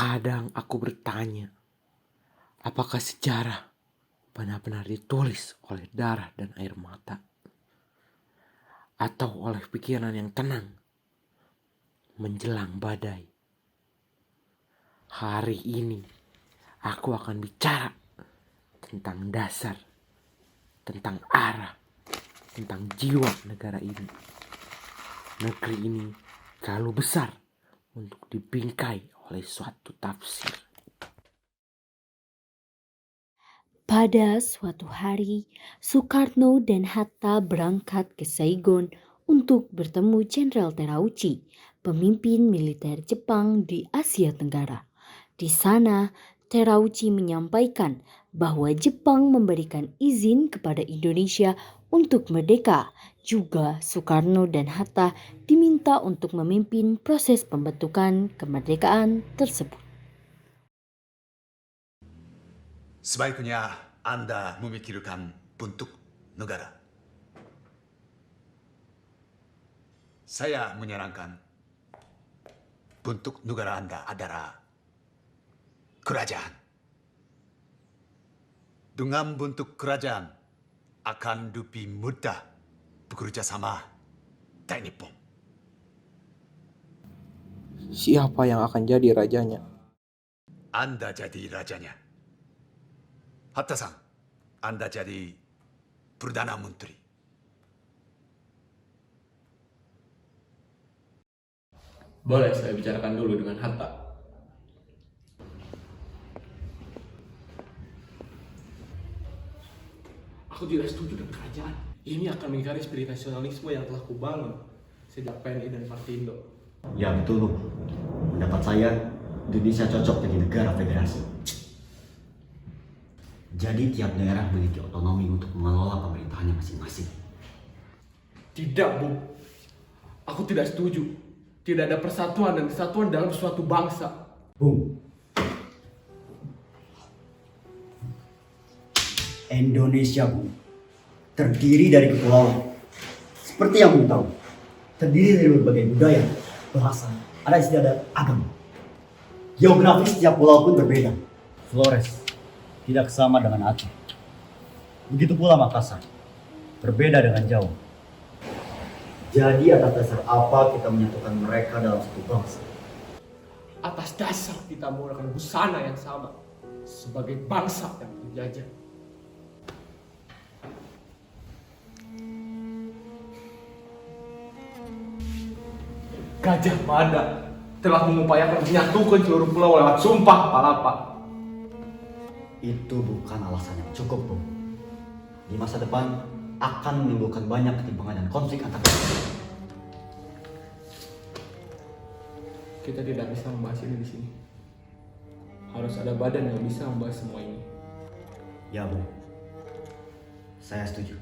Kadang aku bertanya, apakah sejarah benar-benar ditulis oleh darah dan air mata? Atau oleh pikiran yang tenang menjelang badai? Hari ini aku akan bicara tentang dasar, tentang arah, tentang jiwa negara ini. Negeri ini terlalu besar untuk dibingkai oleh suatu tafsir. Pada suatu hari, Soekarno dan Hatta berangkat ke Saigon untuk bertemu Jenderal Terauchi, pemimpin militer Jepang di Asia Tenggara. Di sana, Terauchi menyampaikan bahwa Jepang memberikan izin kepada Indonesia untuk merdeka. Juga Soekarno dan Hatta diminta untuk memimpin proses pembentukan kemerdekaan tersebut. Sebaiknya Anda memikirkan bentuk negara. Saya menyarankan bentuk negara Anda adalah kerajaan. Dengan bentuk kerajaan akan lebih mudah bekerja sama dengan Nippon. Siapa yang akan jadi rajanya? Anda jadi rajanya. Hatta-san, Anda jadi Perdana Menteri. Boleh saya bicarakan dulu dengan Hatta? Aku tidak setuju dengan kerajaan. Ini akan mengingkari spirit nasionalisme yang telah kubangun sejak PNI dan Partindo. Ya betul, Bu. Pendapat saya, Indonesia cocok jadi negara federasi. Jadi tiap daerah memiliki otonomi untuk mengelola pemerintahannya masing-masing. Tidak, Bu. Aku tidak setuju. Tidak ada persatuan dan kesatuan dalam suatu bangsa. Bung, Indonesia, Bung, terdiri dari kepulauan. Seperti yang Bung tahu, terdiri dari berbagai budaya, bahasa, ada istiadat, agama. Geografis setiap pulau pun berbeda. Flores tidak sama dengan Aceh. Begitu pula Makassar, berbeda dengan Jawa. Jadi atas dasar apa kita menyatukan mereka dalam satu bangsa? Atas dasar kita menggunakan busana yang sama sebagai bangsa yang terjajah. Gajah Mada telah mengupayakan menyatukan seluruh pulau lewat Sumpah Palapa. Itu bukan alasan yang cukup, Bung. Di masa depan akan menimbulkan banyak ketimpangan dan konflik antar bangsa. Kita tidak bisa membahas ini di sini. Harus ada badan yang bisa membahas semua ini. Ya, Bung. Saya setuju.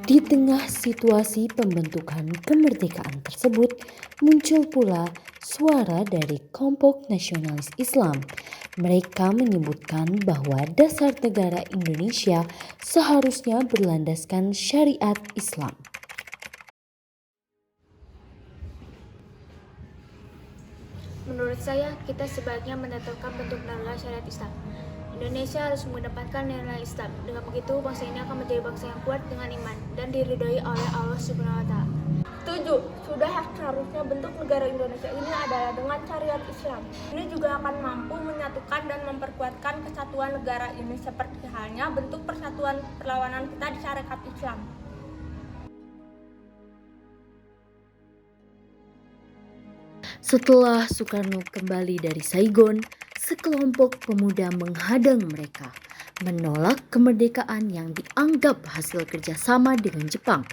Di tengah situasi pembentukan kemerdekaan tersebut, muncul pula suara dari kelompok nasionalis Islam. Mereka menyebutkan bahwa dasar negara Indonesia seharusnya berlandaskan syariat Islam. Menurut saya, kita sebaiknya menetapkan bentuk negara syariat Islam. Indonesia harus mengedepankan nilai Islam. Dengan begitu, bangsa ini akan menjadi bangsa yang kuat dengan iman dan diridhoi oleh Allah Subhanahu wa Ta'ala. Setuju, sudah seharusnya bentuk negara Indonesia ini adalah dengan syariat Islam. Ini juga akan mampu menyatukan dan memperkuatkan kesatuan negara ini seperti halnya bentuk persatuan perlawanan kita di syariat Islam. Setelah Soekarno kembali dari Saigon, sekelompok pemuda menghadang mereka, menolak kemerdekaan yang dianggap hasil kerjasama dengan Jepang.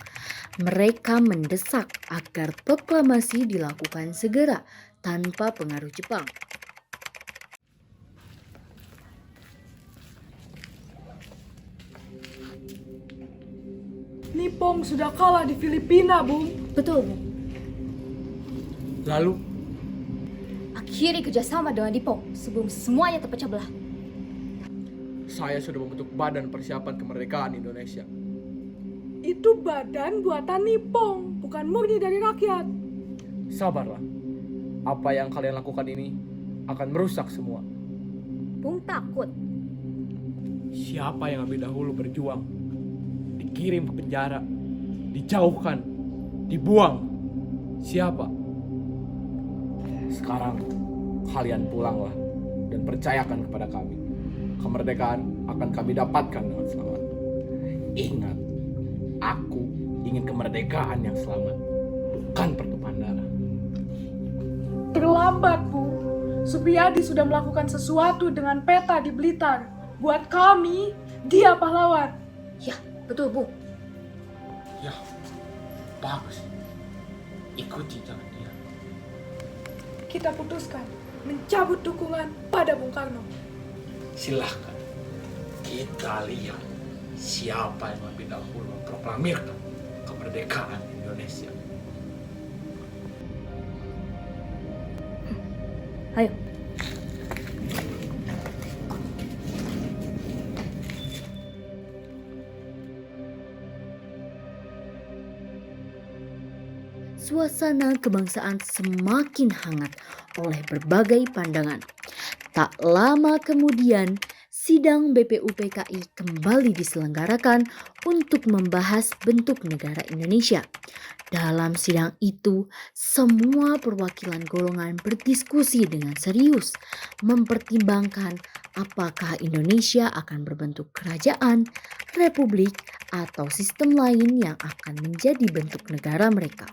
Mereka mendesak agar proklamasi dilakukan segera tanpa pengaruh Jepang. Nippon sudah kalah di Filipina, Bung. Betul, Bung. Lalu, Akhiri kerjasama dengan Nippon sebelum semuanya terpecah belah. saya sudah membentuk Badan Persiapan Kemerdekaan Indonesia. itu badan buatan Nippon, bukan murni dari rakyat. Sabarlah. Apa yang kalian lakukan ini akan merusak semua. Bung takut. Siapa yang lebih dahulu berjuang, dikirim ke penjara, dijauhkan, dibuang? Siapa? Sekarang kalian pulanglah dan percayakan kepada kami. Kemerdekaan akan kami dapatkan dengan selamat. Ingat, aku ingin kemerdekaan yang selamat, bukan pertumpahan darah. Terlambat, Bu. Supiyadi sudah melakukan sesuatu dengan peta di Blitar. Buat kami, dia pahlawan. Ya, betul, Bu. Ya, bagus. Ikuti jalan dia. Kita putuskan mencabut dukungan pada Bung Karno. Silahkan. Kita lihat siapa yang lebih dahulu memproklamirkan kemerdekaan Indonesia. Ayo. Suasana kebangsaan semakin hangat oleh berbagai pandangan. Tak lama kemudian, sidang BPUPKI kembali diselenggarakan untuk membahas bentuk negara Indonesia. Dalam sidang itu, semua perwakilan golongan berdiskusi dengan serius, mempertimbangkan apakah Indonesia akan berbentuk kerajaan, republik, atau sistem lain yang akan menjadi bentuk negara mereka.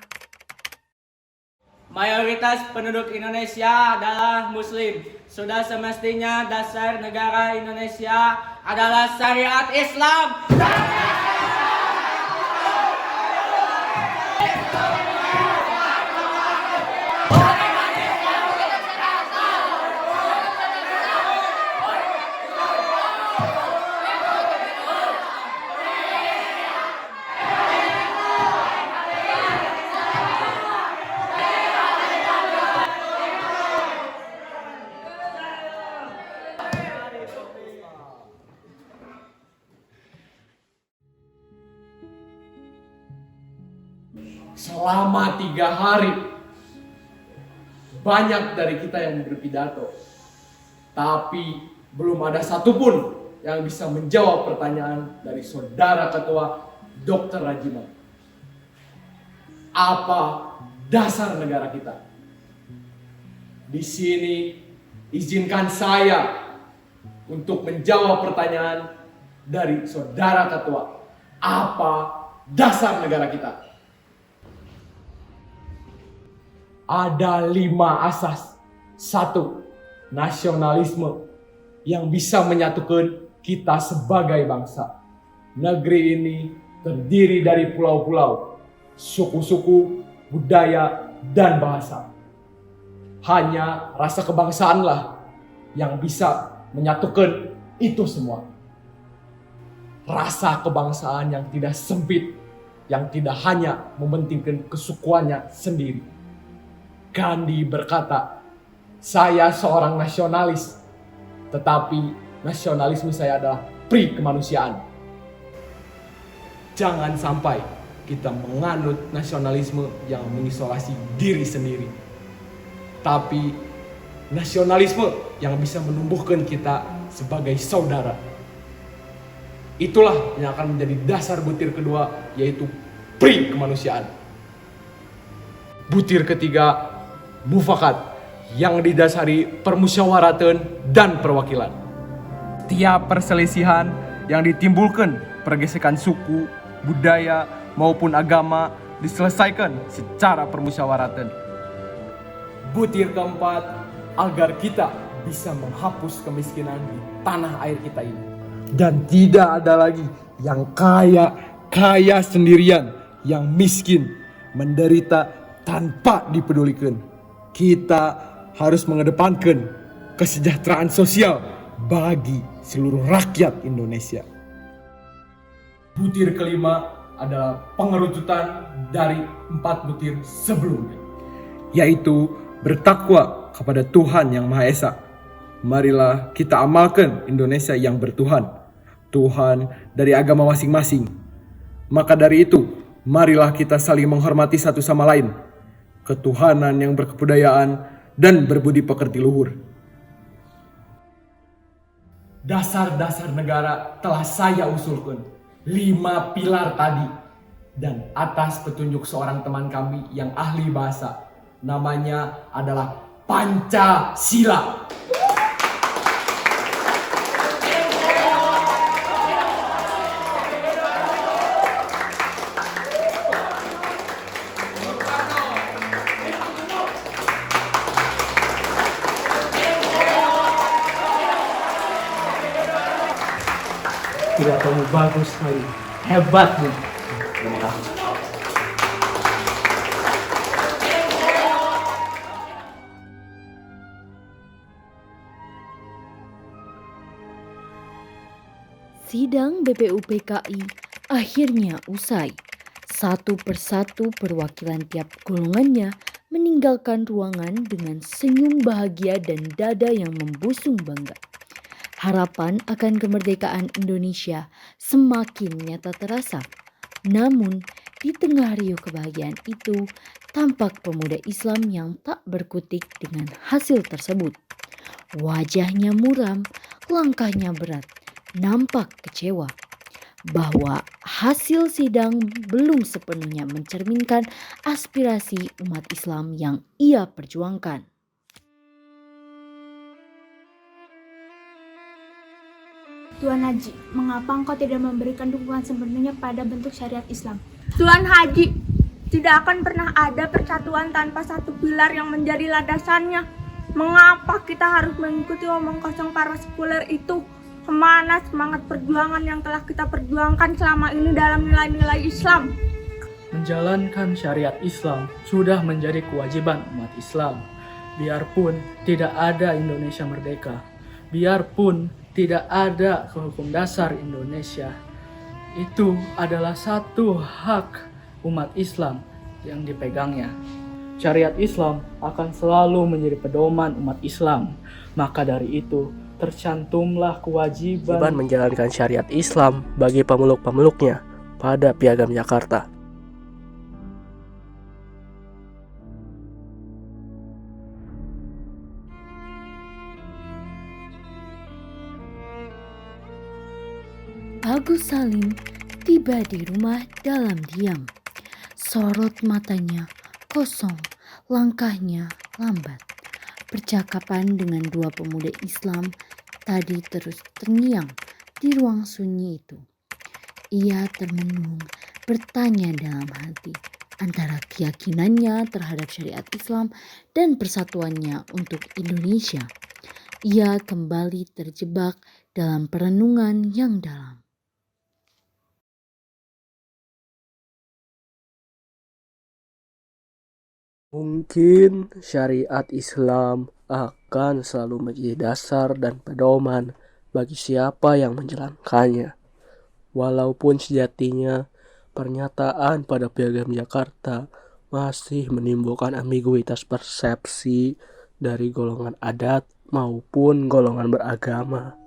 Mayoritas penduduk Indonesia adalah Muslim. Sudah semestinya dasar negara Indonesia adalah syariat Islam. Selama 3 hari, banyak dari kita yang berpidato, tapi belum ada satupun yang bisa menjawab pertanyaan dari saudara ketua Dr. Rajiman. Apa dasar negara kita? Di sini izinkan saya untuk menjawab pertanyaan dari saudara ketua. Apa dasar negara kita? Ada 5 asas. 1. Nasionalisme yang bisa menyatukan kita sebagai bangsa. Negeri ini terdiri dari pulau-pulau, suku-suku, budaya, dan bahasa. Hanya rasa kebangsaanlah yang bisa menyatukan itu semua. Rasa kebangsaan yang tidak sempit, yang tidak hanya mementingkan kesukuannya sendiri. Gandhi berkata, saya seorang nasionalis, tetapi nasionalisme saya adalah pri kemanusiaan. Jangan sampai kita menganut nasionalisme yang mengisolasi diri sendiri, tapi nasionalisme yang bisa menumbuhkan kita sebagai saudara. Itulah yang akan menjadi dasar butir kedua, yaitu pri kemanusiaan. Butir ketiga, mufakat, yang didasari permusyawaratan dan perwakilan. Tiap perselisihan yang ditimbulkan pergesekan suku, budaya maupun agama diselesaikan secara permusyawaratan. Butir keempat, agar kita bisa menghapus kemiskinan di tanah air kita ini. Dan tidak ada lagi yang kaya sendirian, yang miskin, menderita tanpa dipedulikan. Kita harus mengedepankan kesejahteraan sosial bagi seluruh rakyat Indonesia. Butir kelima adalah pengerucutan dari 4 butir sebelumnya, yaitu bertakwa kepada Tuhan Yang Maha Esa. Marilah kita amalkan Indonesia yang bertuhan, Tuhan dari agama masing-masing. Maka dari itu, marilah kita saling menghormati satu sama lain, ketuhanan yang berkebudayaan dan berbudi pekerti luhur. Dasar-dasar negara telah saya usulkan 5 pilar tadi, dan atas petunjuk seorang teman kami yang ahli bahasa, namanya adalah Pancasila. Pidatomu bagus sekali, hebat nih. Terima kasih. Sidang BPUPKI akhirnya usai. Satu persatu perwakilan tiap golongannya meninggalkan ruangan dengan senyum bahagia dan dada yang membusung bangga. Harapan akan kemerdekaan Indonesia semakin nyata terasa. Namun, di tengah riuh kebahagiaan itu, tampak pemuda Islam yang tak berkutik dengan hasil tersebut. Wajahnya muram, langkahnya berat, nampak kecewa bahwa hasil sidang belum sepenuhnya mencerminkan aspirasi umat Islam yang ia perjuangkan. Tuan Haji, mengapa engkau tidak memberikan dukungan sepenuhnya pada bentuk syariat Islam? Tuan Haji, tidak akan pernah ada persatuan tanpa satu pilar yang menjadi landasannya. Mengapa kita harus mengikuti omong kosong para sekuler itu? Kemana semangat perjuangan yang telah kita perjuangkan selama ini dalam nilai-nilai Islam? Menjalankan syariat Islam sudah menjadi kewajiban umat Islam. Biarpun tidak ada Indonesia merdeka, biarpun tidak ada hukum dasar Indonesia, itu adalah satu hak umat Islam yang dipegangnya. Syariat Islam akan selalu menjadi pedoman umat Islam. Maka dari itu, tercantumlah kewajiban menjalankan syariat Islam bagi pemeluk-pemeluknya pada Piagam Jakarta. Agus Salim tiba di rumah dalam diam. Sorot matanya kosong, langkahnya lambat. Percakapan dengan dua pemuda Islam tadi terus terngiang di ruang sunyi itu. Ia termenung, bertanya dalam hati antara keyakinannya terhadap syariat Islam dan persatuannya untuk Indonesia. Ia kembali terjebak dalam perenungan yang dalam. Mungkin syariat Islam akan selalu menjadi dasar dan pedoman bagi siapa yang menjalankannya. Walaupun sejatinya pernyataan pada Piagam Jakarta masih menimbulkan ambiguitas persepsi dari golongan adat maupun golongan beragama.